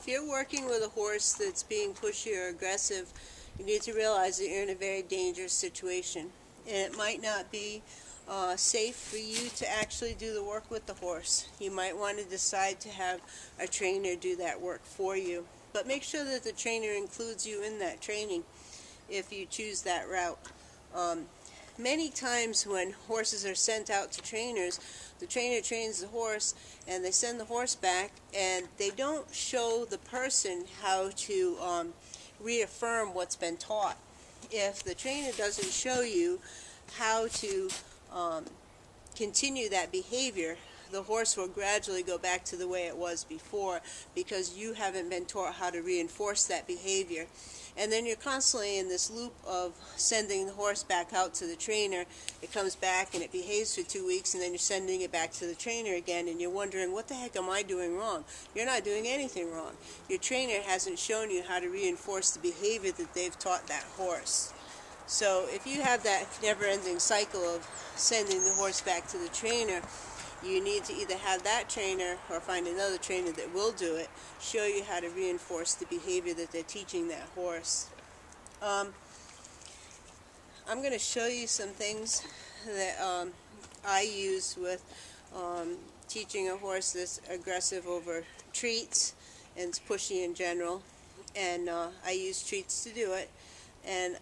if you're working with a horse that's being pushy or aggressive, you need to realize that you're in a very dangerous situation. And it might not be safe for you to actually do the work with the horse. You might want to decide to have a trainer do that work for you. But make sure that the trainer includes you in that training if you choose that route. Many times when horses are sent out to trainers, the trainer trains the horse and they send the horse back, and they don't show the person how to reaffirm what's been taught. If the trainer doesn't show you how to continue that behavior, the horse will gradually go back to the way it was before, because you haven't been taught how to reinforce that behavior. And then you're constantly in this loop of sending the horse back out to the trainer. It comes back and it behaves for 2 weeks, and then you're sending it back to the trainer again, and you're wondering, what the heck am I doing wrong? You're not doing anything wrong. Your trainer hasn't shown you how to reinforce the behavior that they've taught that horse. So if you have that never-ending cycle of sending the horse back to the trainer, you need to either have that trainer or find another trainer that will do it, show you how to reinforce the behavior that they're teaching that horse. I'm going to show you some things that I use with teaching a horse that's aggressive over treats and it's pushy in general. And I use treats to do it. And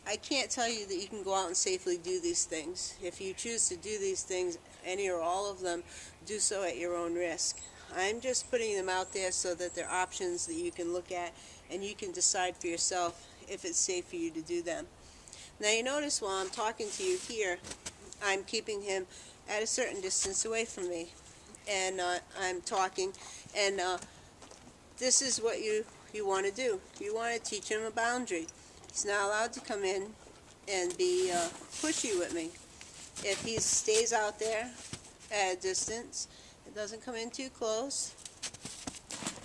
I can't tell you that you can go out and safely do these things. If you choose to do these things, any or all of them, do so at your own risk. I'm just putting them out there so that they're options that you can look at and you can decide for yourself if it's safe for you to do them. Now you notice while I'm talking to you here, I'm keeping him at a certain distance away from me. And I'm talking, and this is what you want to do. You want to teach him a boundary. He's not allowed to come in and be pushy with me. If he stays out there at a distance, it doesn't come in too close,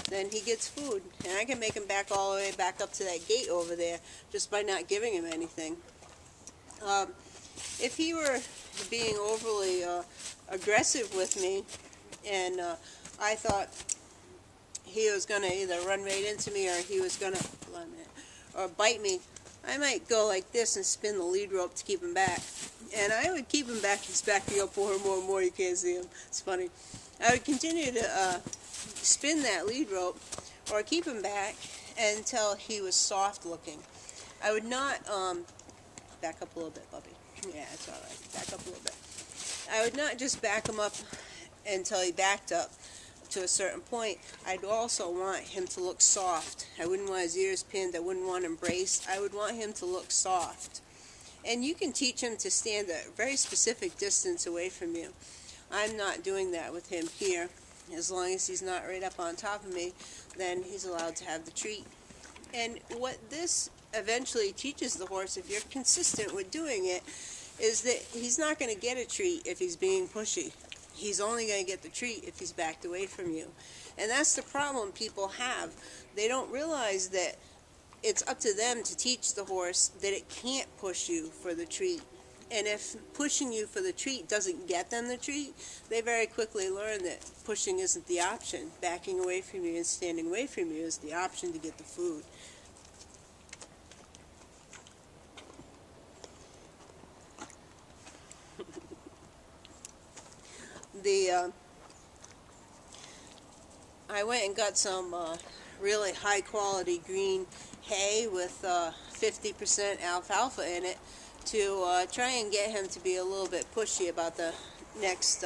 then he gets food. And I can make him back all the way back up to that gate over there just by not giving him anything. If he were being overly aggressive with me, and I thought he was going to either run right into me or he was going to bite me, I might go like this and spin the lead rope to keep him back. And I would keep him back. He's backing up more and more and more. You can't see him. It's funny. I would continue to spin that lead rope or keep him back until he was soft looking. I would not back up a little bit, Bubby. Yeah, it's all right. Back up a little bit. I would not just back him up until he backed up to a certain point. I'd also want him to look soft. I wouldn't want his ears pinned. I wouldn't want him braced. I would want him to look soft. And you can teach him to stand a very specific distance away from you. I'm not doing that with him here. As long as he's not right up on top of me, then he's allowed to have the treat. And what this eventually teaches the horse, if you're consistent with doing it, is that he's not going to get a treat if he's being pushy. He's only going to get the treat if he's backed away from you. And that's the problem people have. They don't realize that it's up to them to teach the horse that it can't push you for the treat. And if pushing you for the treat doesn't get them the treat, they very quickly learn that pushing isn't the option. Backing away from you and standing away from you is the option to get the food. I went and got some really high quality green hay with 50% alfalfa in it to try and get him to be a little bit pushy about the next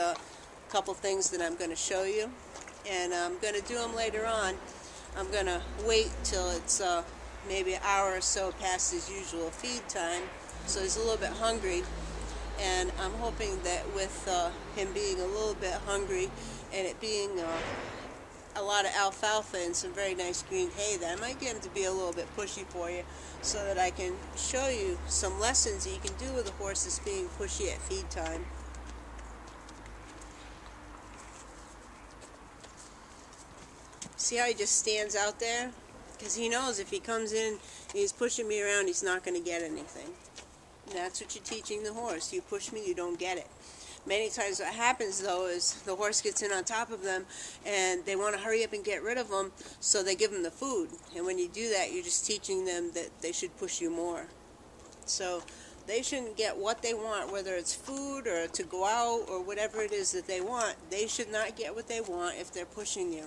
couple things that I'm going to show you. And I'm going to do them later on. I'm going to wait till it's maybe an hour or so past his usual feed time, so he's a little bit hungry. And I'm hoping that with him being a little bit hungry and it being a lot of alfalfa and some very nice green hay, that I might get him to be a little bit pushy for you, so that I can show you some lessons that you can do with a horse that's being pushy at feed time. See how he just stands out there? Because he knows if he comes in and he's pushing me around, he's not going to get anything. And that's what you're teaching the horse. You push me, you don't get it. Many times what happens though is the horse gets in on top of them and they want to hurry up and get rid of them, so they give them the food. And when you do that, you're just teaching them that they should push you more. So they shouldn't get what they want, whether it's food or to go out or whatever it is that they want. They should not get what they want if they're pushing you.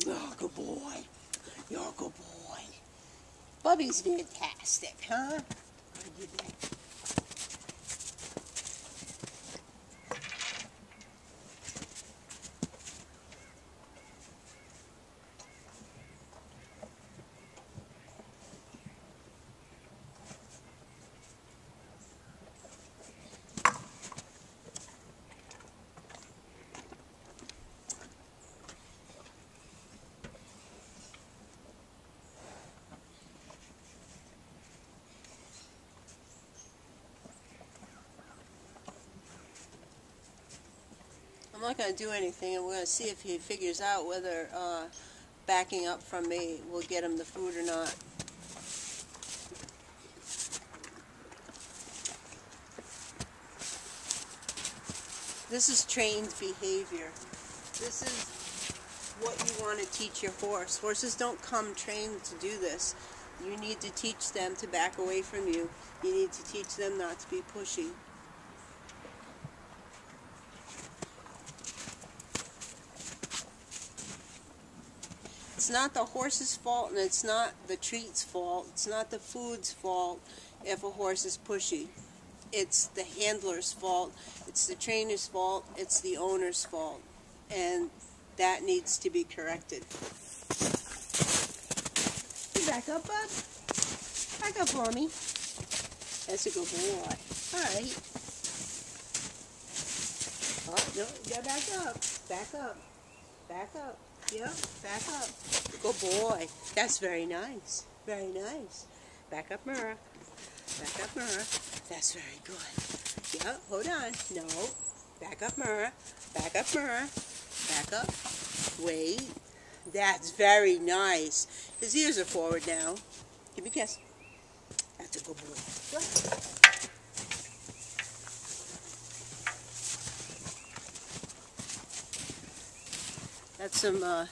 You're a good boy. You're a good boy. Bubby's fantastic, huh? I'm not going to do anything, and we're going to see if he figures out whether backing up from me will get him the food or not. This is trained behavior. This is what you want to teach your horse. Horses don't come trained to do this. You need to teach them to back away from you. You need to teach them not to be pushy. It's not the horse's fault, and it's not the treat's fault. It's not the food's fault if a horse is pushy. It's the handler's fault. It's the trainer's fault. It's the owner's fault. And that needs to be corrected. You back up, bud. Back up for me. That's a good boy. All right. Oh, no, you gotta back up. Back up. Back up. Yep, back up. Good boy. That's very nice. Very nice. Back up, Murrah. Back up, Murrah. That's very good. Yep, hold on. No. Back up, Murrah. Back up, Murrah. Back up. Wait. That's very nice. His ears are forward now. Give me a kiss. That's a good boy. Good. That's some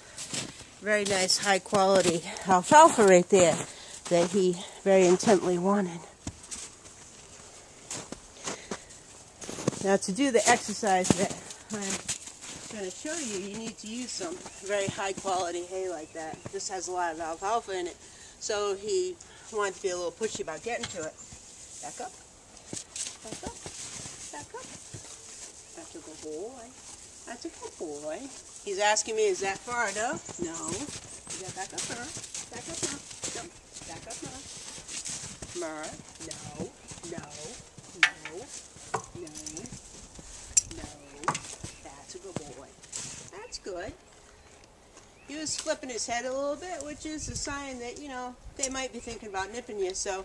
very nice high quality alfalfa right there that he very intently wanted. Now to do the exercise that I'm going to show you, you need to use some very high quality hay like that. This has a lot of alfalfa in it, so he wanted to be a little pushy about getting to it. Back up. Back up. Back up. That's a good boy. That's a good boy. He's asking me, is that far enough? No. You gotta back up, Murrah. Back up, Murrah. Jump. Back up, Murrah. Murrah. No. No. No. No. No. That's a good boy. That's good. He was flipping his head a little bit, which is a sign that, you know, they might be thinking about nipping you. So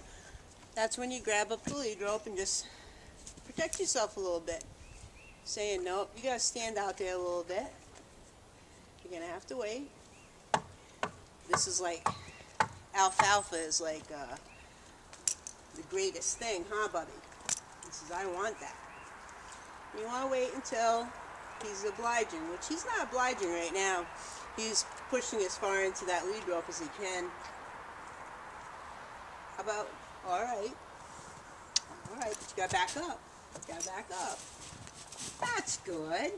that's when you grab up the lead rope and just protect yourself a little bit. Saying, nope, you gotta stand out there a little bit. You're gonna have to wait. This is like, alfalfa is like the greatest thing, huh, Bubby? He says, I want that. You want to wait until he's obliging, which he's not obliging right now. He's pushing as far into that lead rope as he can. How about, all right, but you gotta back up. You gotta back up. That's good.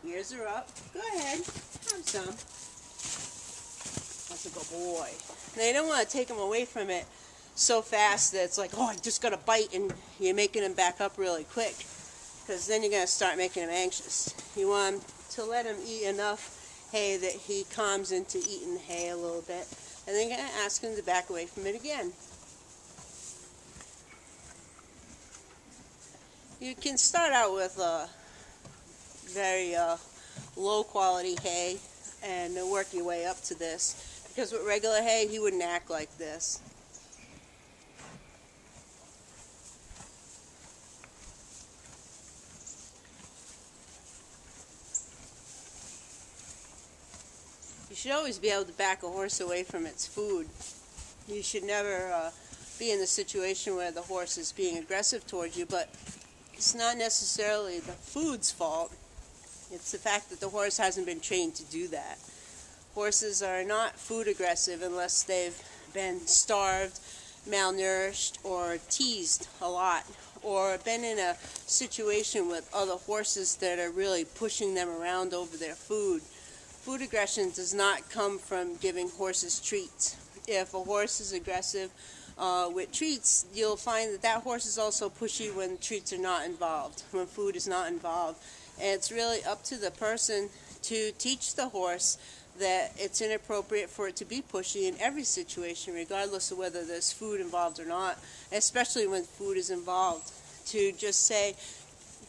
Ears are up. Go ahead. Have some. That's a good boy. Now you don't want to take him away from it so fast that it's like, oh, I just got to bite, and you're making him back up really quick, because then you're going to start making him anxious. You want him to let him eat enough hay that he calms into eating the hay a little bit, and then you're going to ask him to back away from it again. You can start out with very low quality hay and work your way up to this, because with regular hay he wouldn't act like this. You should always be able to back a horse away from its food. You should never be in the situation where the horse is being aggressive towards you, but it's not necessarily the food's fault. It's the fact that the horse hasn't been trained to do that. Horses are not food aggressive unless they've been starved, malnourished, or teased a lot, or been in a situation with other horses that are really pushing them around over their food. Food aggression does not come from giving horses treats. If a horse is aggressive with treats, you'll find that that horse is also pushy when treats are not involved, when food is not involved. And it's really up to the person to teach the horse that it's inappropriate for it to be pushy in every situation, regardless of whether there's food involved or not, especially when food is involved. To just say,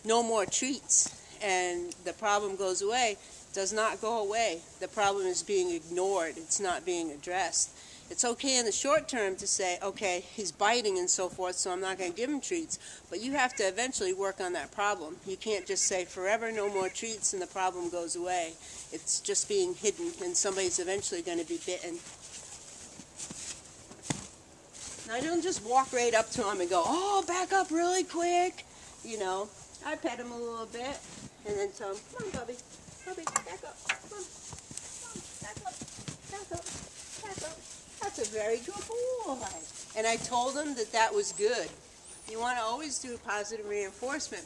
no more treats, and the problem goes away, does not go away. The problem is being ignored. It's not being addressed. It's okay in the short term to say, okay, he's biting and so forth, so I'm not going to give him treats. But you have to eventually work on that problem. You can't just say forever no more treats and the problem goes away. It's just being hidden, and somebody's eventually going to be bitten. Now, I don't just walk right up to him and go, oh, back up really quick. You know, I pet him a little bit and then tell him, come on, Bubby. Bubby, back up. Come on. Come on, back up. Back up. Back up. That's a very good boy. And I told him that that was good. You want to always do positive reinforcement.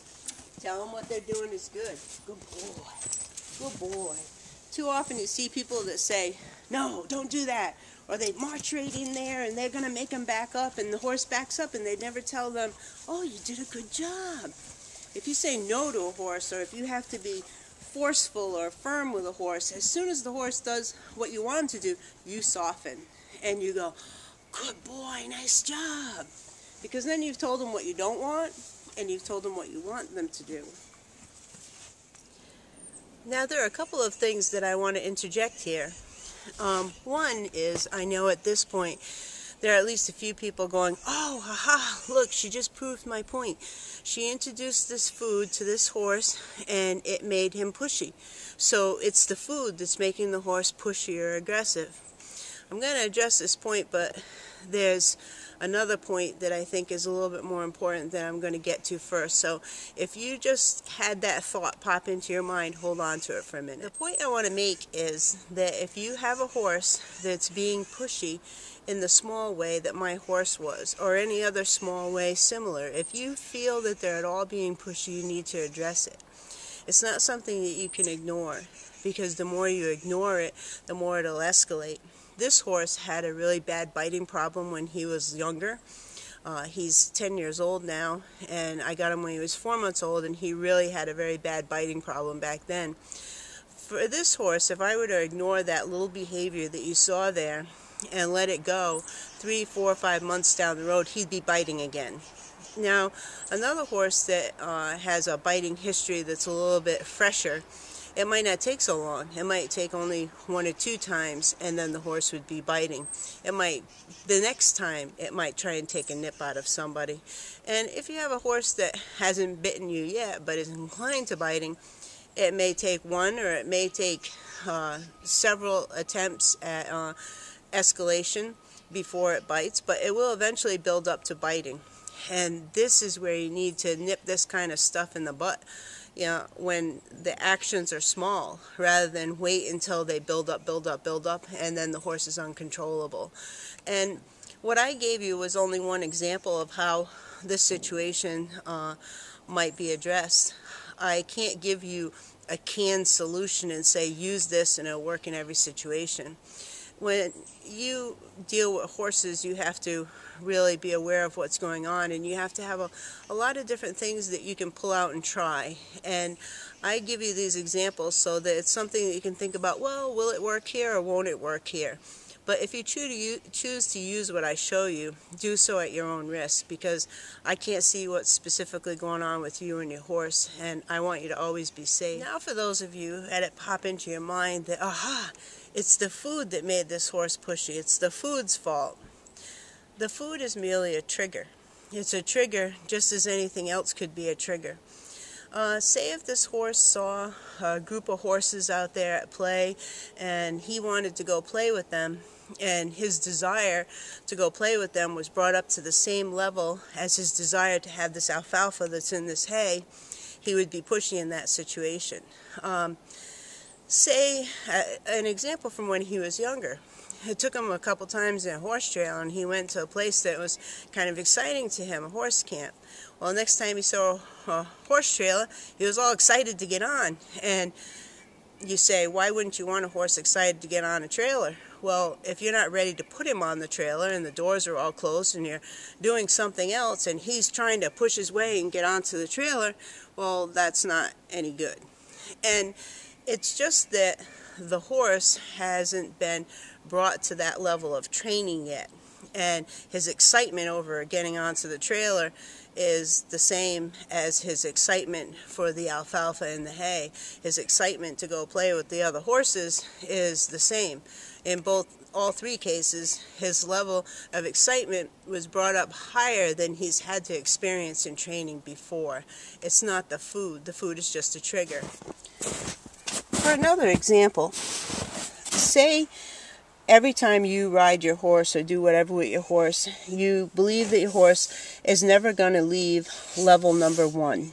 Tell them what they're doing is good. Good boy. Good boy. Too often you see people that say, no, don't do that. Or they march right in there and they're going to make them back up, and the horse backs up and they never tell them, oh, you did a good job. If you say no to a horse, or if you have to be forceful or firm with a horse, as soon as the horse does what you want him to do, you soften. And you go, good boy, nice job. Because then you've told them what you don't want, and you've told them what you want them to do. Now, there are a couple of things that I want to interject here. One is, I know at this point, there are at least a few people going, oh, haha, look, she just proved my point. She introduced this food to this horse, and it made him pushy. So it's the food that's making the horse pushy or aggressive. I'm going to address this point, but there's another point that I think is a little bit more important that I'm going to get to first. So if you just had that thought pop into your mind, hold on to it for a minute. The point I want to make is that if you have a horse that's being pushy in the small way that my horse was, or any other small way similar, if you feel that they're at all being pushy, you need to address it. It's not something that you can ignore, because the more you ignore it, the more it'll escalate. This horse had a really bad biting problem when he was younger. He's 10 years old now, and I got him when he was 4 months old, and he really had a very bad biting problem back then. For this horse, if I were to ignore that little behavior that you saw there and let it go 3, 4, 5 months down the road, he'd be biting again. Now, another horse that has a biting history that's a little bit fresher, it might not take so long. It might take only 1 or 2 times, and then the horse would be biting. The next time, it might try and take a nip out of somebody. And if you have a horse that hasn't bitten you yet, but is inclined to biting, it may take 1 or it may take several attempts at escalation before it bites, but it will eventually build up to biting. And this is where you need to nip this kind of stuff in the butt. You know, when the actions are small, rather than wait until they build up, and then the horse is uncontrollable. And what I gave you was only one example of how this situation might be addressed. I can't give you a canned solution and say, use this and it'll work in every situation. When you deal with horses, you have to really be aware of what's going on, and you have to have a lot of different things that you can pull out and try. And I give you these examples so that it's something that you can think about, well, will it work here or won't it work here? But if you choose to use what I show you, do so at your own risk, because I can't see what's specifically going on with you and your horse, and I want you to always be safe. Now, for those of you that it pop into your mind that, aha, it's the food that made this horse pushy, it's the food's fault. The food is merely a trigger. It's a trigger just as anything else could be a trigger. Say if this horse saw a group of horses out there at play and he wanted to go play with them, and his desire to go play with them was brought up to the same level as his desire to have this alfalfa that's in this hay, he would be pushy in that situation. Say, an example from when he was younger. It took him a couple times in a horse trail, and he went to a place that was kind of exciting to him, a horse camp. Well, next time he saw a horse trailer, he was all excited to get on. And you say, why wouldn't you want a horse excited to get on a trailer? Well, if you're not ready to put him on the trailer and the doors are all closed and you're doing something else and he's trying to push his way and get onto the trailer, well, that's not any good. And it's just that the horse hasn't been brought to that level of training yet. And his excitement over getting onto the trailer is the same as his excitement for the alfalfa and the hay. His excitement to go play with the other horses is the same. In all three cases, his level of excitement was brought up higher than he's had to experience in training before. It's not the food. The food is just a trigger. For another example, say every time you ride your horse or do whatever with your horse, you believe that your horse is never going to leave level number 1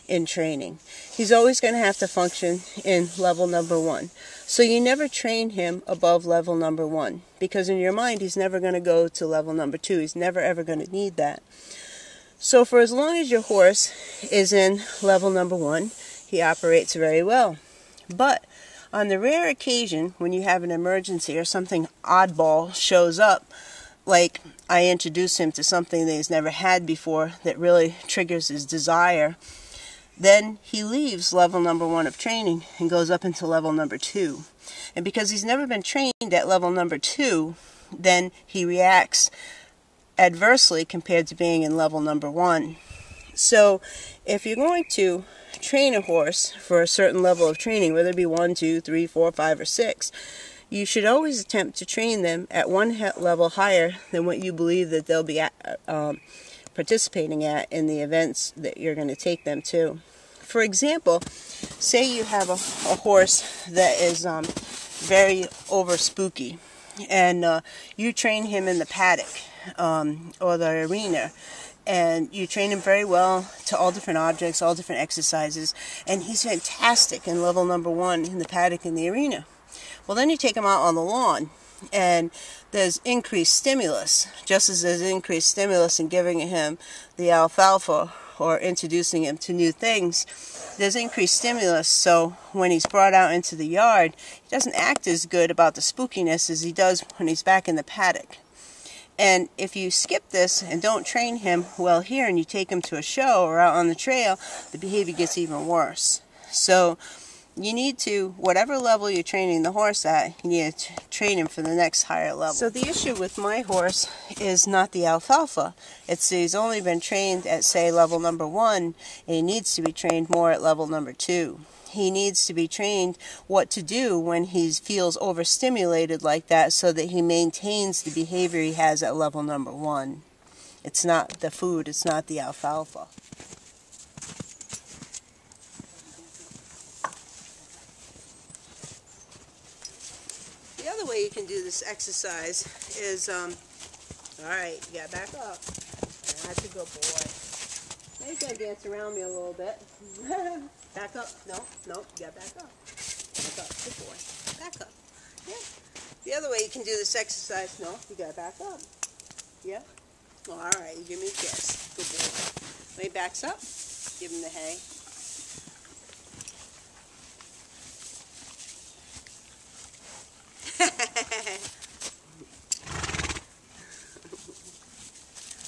in training. He's always going to have to function in level number 1. So you never train him above level number 1, because in your mind he's never going to go to level number 2. He's never ever going to need that. So for as long as your horse is in level number 1, he operates very well. But on the rare occasion when you have an emergency or something oddball shows up, like I introduce him to something that he's never had before that really triggers his desire, then he leaves level number 1 of training and goes up into level number 2. And because he's never been trained at level number 2, then he reacts adversely compared to being in level number 1. So if you're going to train a horse for a certain level of training, whether it be 1, 2, 3, 4, 5, or 6, you should always attempt to train them at one level higher than what you believe that they'll be participating at in the events that you're going to take them to. For example, say you have a horse that is very over spooky, and you train him in the paddock or the arena, and you train him very well to all different objects, all different exercises, and he's fantastic in level number 1 in the paddock and the arena. Well, then you take him out on the lawn, and there's increased stimulus, just as there's increased stimulus in giving him the alfalfa or introducing him to new things. There's increased stimulus, so when he's brought out into the yard, he doesn't act as good about the spookiness as he does when he's back in the paddock. And if you skip this and don't train him well here and you take him to a show or out on the trail, the behavior gets even worse. So you need to, whatever level you're training the horse at, you need to train him for the next higher level. So the issue with my horse is not the alfalfa. It's he's only been trained at, say, level number 1, and he needs to be trained more at level number 2. He needs to be trained what to do when he feels overstimulated like that so that he maintains the behavior he has at level number 1. It's not the food, it's not the alfalfa. The other way you can do this exercise is, alright, you gotta back up. That's a good boy. Now you're gonna dance around me a little bit. Back up. No, you gotta back up. Back up. Good boy. Back up. Yeah. The other way you can do this exercise, no, you gotta back up. Yeah? Well, alright, you give me a kiss. Good boy. When he backs up, give him the hay.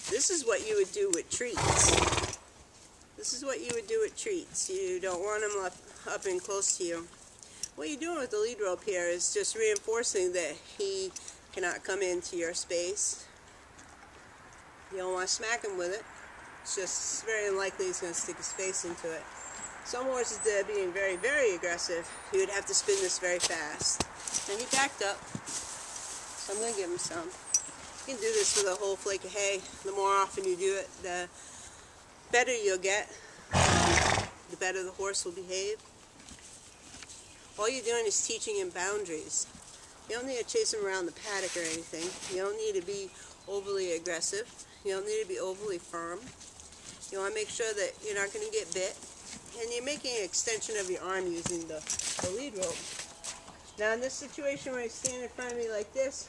This is what you would do with treats. This is what you would do with treats. You don't want them up and close to you. What you're doing with the lead rope here is just reinforcing that he cannot come into your space. You don't want to smack him with it. It's just very unlikely he's going to stick his face into it. Some horses that are being very, very aggressive, you would have to spin this very fast. And he backed up, so I'm going to give him some. You can do this with a whole flake of hay. The more often you do it, the better you'll get, the better the horse will behave. All you're doing is teaching him boundaries. You don't need to chase him around the paddock or anything. You don't need to be overly aggressive. You don't need to be overly firm. You want to make sure that you're not going to get bit. And you're making an extension of your arm using the lead rope. Now in this situation where I stand in front of me like this,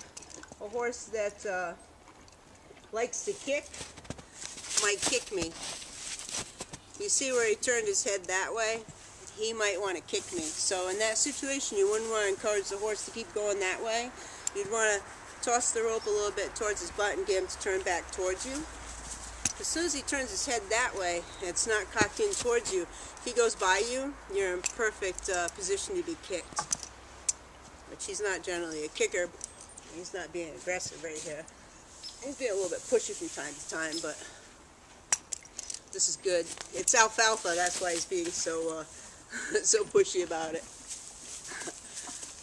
a horse that likes to kick might kick me. You see where he turned his head that way? He might want to kick me. So in that situation, you wouldn't want to encourage the horse to keep going that way. You'd want to toss the rope a little bit towards his butt and get him to turn back towards you. As soon as he turns his head that way, it's not cocked in towards you. If he goes by you, you're in perfect position to be kicked. But he's not generally a kicker. He's not being aggressive right here. He's being a little bit pushy from time to time, but this is good. It's alfalfa, that's why he's being so so pushy about it.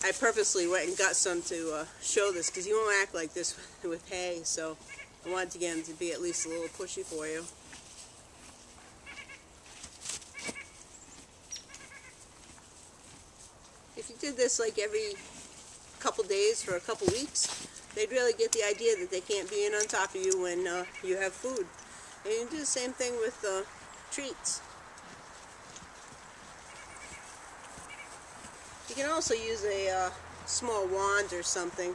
I purposely went and got some to show this, because he won't act like this with hay, so I wanted to get him to be at least a little pushy for you. If you did this like every couple days for a couple weeks, they'd really get the idea that they can't be in on top of you when you have food. And you can do the same thing with treats. You can also use a small wand or something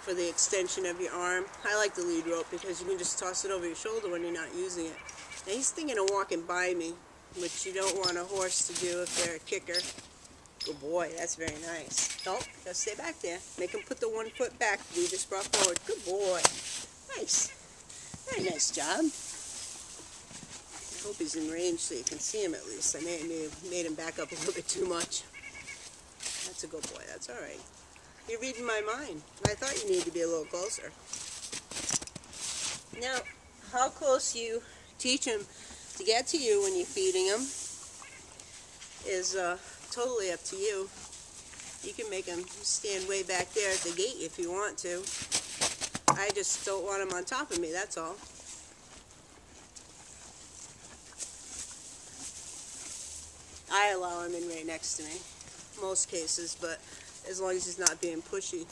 for the extension of your arm. I like the lead rope because you can just toss it over your shoulder when you're not using it. Now he's thinking of walking by me, which you don't want a horse to do if they're a kicker. Good boy, that's very nice. Don't, just stay back there. Make him put the 1 foot back that we just brought forward. Good boy. Nice. Very nice job. I hope he's in range so you can see him at least. I may have made him back up a little bit too much. That's a good boy, that's alright. You're reading my mind. I thought you needed to be a little closer. Now, how close you teach him to get to you when you're feeding him is totally up to you. You can make him stand way back there at the gate if you want to. I just don't want him on top of me, that's all. I allow him in right next to me, most cases, but as long as he's not being pushy.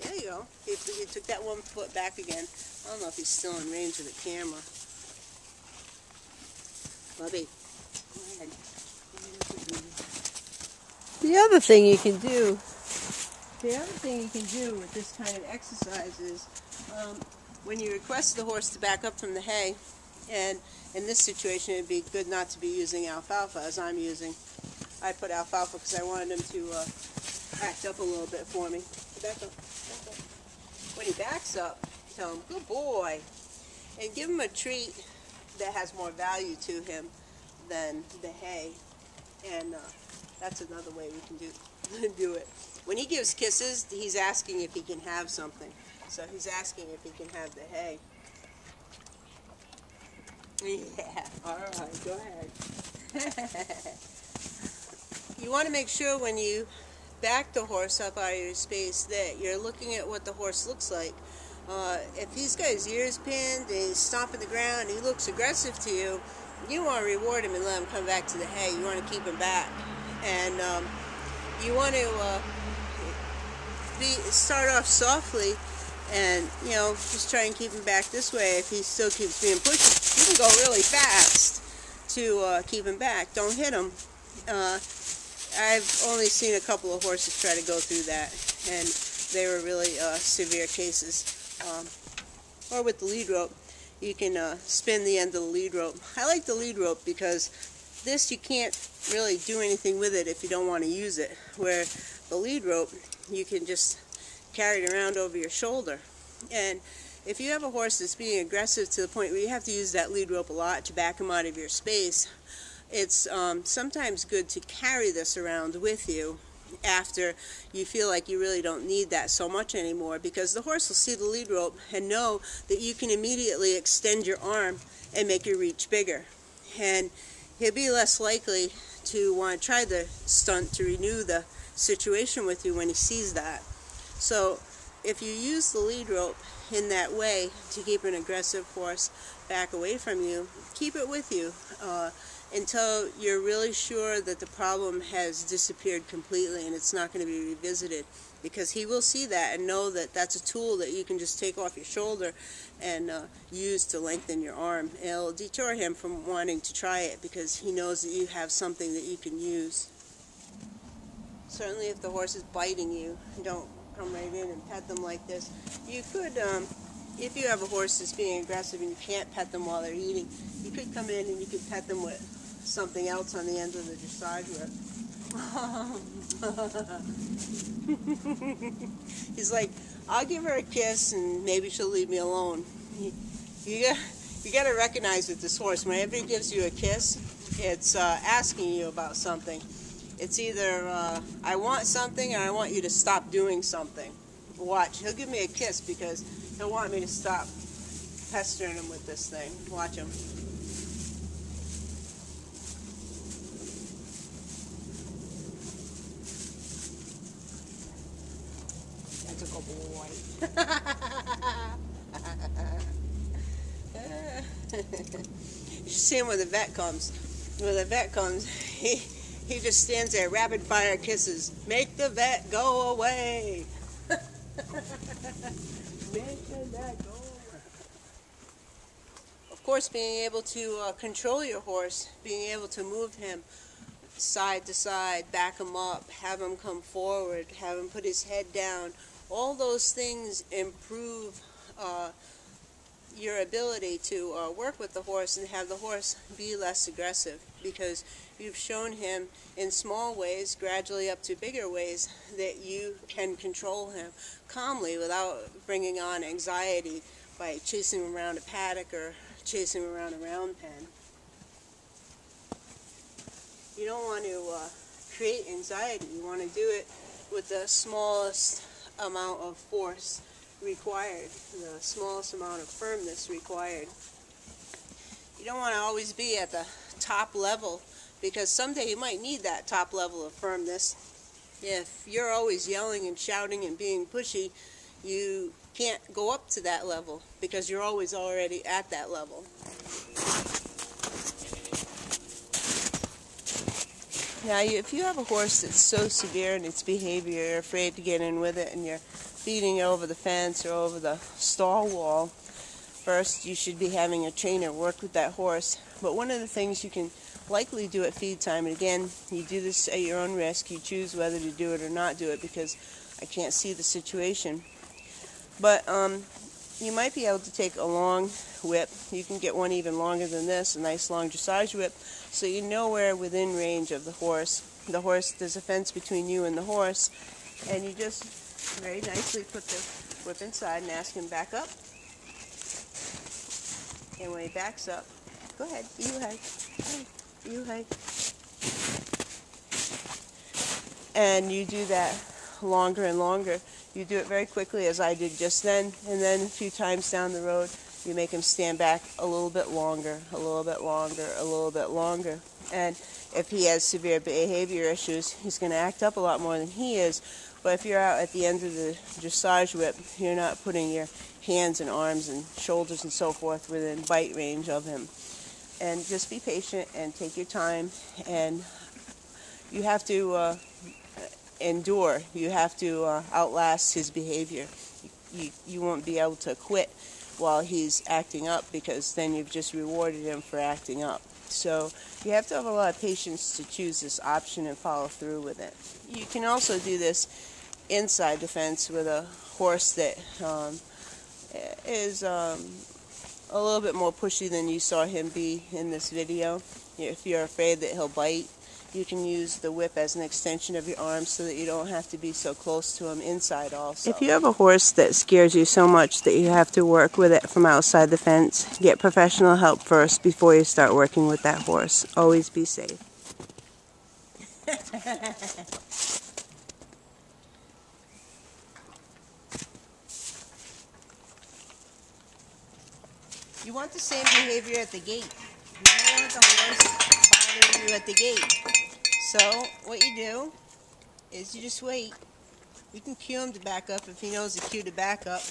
There you go. He took that 1 foot back again. I don't know if he's still in range of the camera. Bubby, go ahead. The other thing you can do with this kind of exercise is when you request the horse to back up from the hay, and in this situation it would be good not to be using alfalfa as I'm using. I put alfalfa because I wanted him to act up a little bit for me. Back up, back up. When he backs up, tell him, good boy, and give him a treat that has more value to him than the hay, and that's another way we can do it. When he gives kisses, he's asking if he can have something. So he's asking if he can have the hay. Yeah, alright, go ahead. You want to make sure when you back the horse up out of your space that you're looking at what the horse looks like. If he's got his ears pinned and he's stomping the ground and he looks aggressive to you, you want to reward him and let him come back to the hay. You want to keep him back. And you want to start off softly and, you know, just try and keep him back this way. If he still keeps being pushed, you can go really fast to keep him back. Don't hit him. I've only seen a couple of horses try to go through that, and they were really severe cases. Or with the lead rope, you can spin the end of the lead rope. I like the lead rope because this, you can't really do anything with it if you don't want to use it, where the lead rope, you can just carry it around over your shoulder. And if you have a horse that's being aggressive to the point where you have to use that lead rope a lot to back him out of your space, it's sometimes good to carry this around with you after you feel like you really don't need that so much anymore, because the horse will see the lead rope and know that you can immediately extend your arm and make your reach bigger. And he'll be less likely to want to try the stunt to renew the situation with you when he sees that. So if you use the lead rope in that way to keep an aggressive horse back away from you, keep it with you until you're really sure that the problem has disappeared completely and it's not going to be revisited, because he will see that and know that that's a tool that you can just take off your shoulder and use to lengthen your arm. It'll deter him from wanting to try it because he knows that you have something that you can use. Certainly if the horse is biting you, don't come right in and pet them like this. You could, if you have a horse that's being aggressive and you can't pet them while they're eating, you could come in and you could pet them with something else on the end of the dressage whip. He's like, I'll give her a kiss and maybe she'll leave me alone. You got to recognize with this horse, whenever he gives you a kiss, it's asking you about something. It's either I want something or I want you to stop doing something. Watch, he'll give me a kiss because he'll want me to stop pestering him with this thing. Watch him. That's a good boy. You should see him when the vet comes. When the vet comes, he just stands there, rapid fire kisses. Make the vet go away. Make the vet go away. Of course, being able to control your horse, being able to move him side to side, back him up, have him come forward, have him put his head down, all those things improve your ability to work with the horse and have the horse be less aggressive, because you've shown him in small ways, gradually up to bigger ways, that you can control him calmly without bringing on anxiety by chasing him around a paddock or chasing him around a round pen. You don't want to create anxiety. You want to do it with the smallest amount of force required, the smallest amount of firmness required. You don't want to always be at the top level, because someday you might need that top level of firmness. If you're always yelling and shouting and being pushy, you can't go up to that level because you're always already at that level. Now, if you have a horse that's so severe in its behavior, you're afraid to get in with it and you're feeding it over the fence or over the stall wall, first you should be having a trainer work with that horse. But one of the things you can likely do at feed time, and again, you do this at your own risk, you choose whether to do it or not do it because I can't see the situation. But you might be able to take a long whip. You can get one even longer than this, a nice long dressage whip, so you know where within range of the horse. The horse, there's a fence between you and the horse, and you just very nicely put the whip inside and ask him back up. And when he backs up, go ahead, you hike, you hike. And you do that longer and longer. You do it very quickly, as I did just then, and then a few times down the road, you make him stand back a little bit longer, a little bit longer, a little bit longer. And if he has severe behavior issues, he's going to act up a lot more than he is. But if you're out at the end of the dressage whip, you're not putting your hands and arms and shoulders and so forth within bite range of him. And just be patient and take your time. And you have to endure. You have to outlast his behavior. You won't be able to quit while he's acting up, because then you've just rewarded him for acting up. So you have to have a lot of patience to choose this option and follow through with it. You can also do this inside the fence with a horse that is a little bit more pushy than you saw him be in this video. If you're afraid that he'll bite, you can use the whip as an extension of your arm so that you don't have to be so close to him inside also. If you have a horse that scares you so much that you have to work with it from outside the fence, get professional help first before you start working with that horse. Always be safe. You want the same behavior at the gate. You don't want the horse bothering you at the gate. So what you do is you just wait. You can cue him to back up if he knows the cue to back up.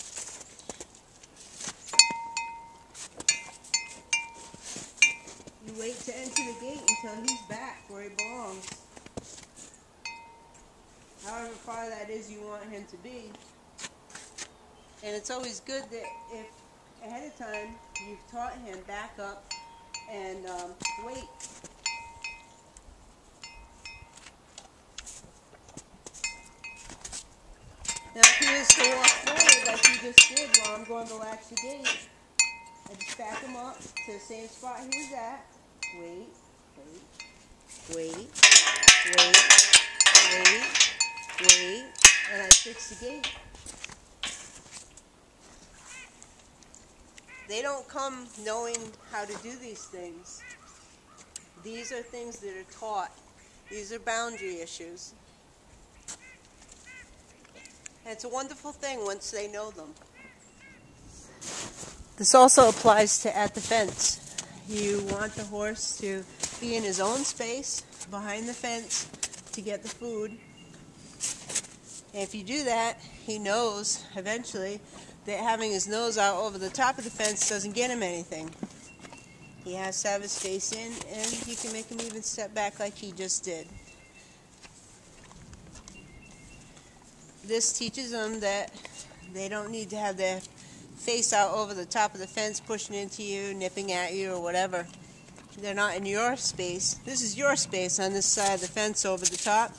You wait to enter the gate until he's back where he belongs. However far that is you want him to be. And it's always good that if ahead of time you've taught him back up and wait. Now if he was to walk forward like you just did while I'm going to latch the gate, I just back him up to the same spot he was at. Wait, wait, wait, wait, wait, and I fix the gate. They don't come knowing how to do these things. These are things that are taught. These are boundary issues. And it's a wonderful thing once they know them. This also applies to at the fence. You want the horse to be in his own space behind the fence to get the food. And if you do that, he knows eventually that having his nose out over the top of the fence doesn't get him anything. He has to have his face in, and you can make him even step back like he just did. This teaches them that they don't need to have their face out over the top of the fence, pushing into you, nipping at you, or whatever. They're not in your space. This is your space on this side of the fence over the top.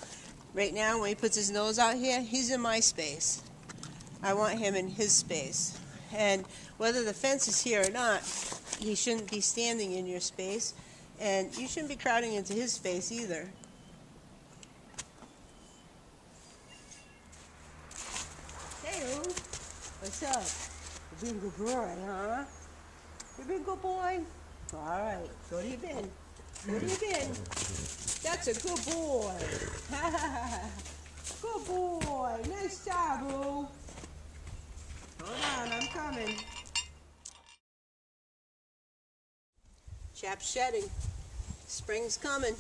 Right now, when he puts his nose out here, he's in my space. I want him in his space. And whether the fence is here or not, he shouldn't be standing in your space, and you shouldn't be crowding into his space either. Hey, what's up? You've been a good boy, huh? You've been a good boy? All right, go to your bin. Go to your bin. That's a good boy. Good boy. Nice job, boo. Hold on, I'm coming. Chap's shedding. Spring's coming.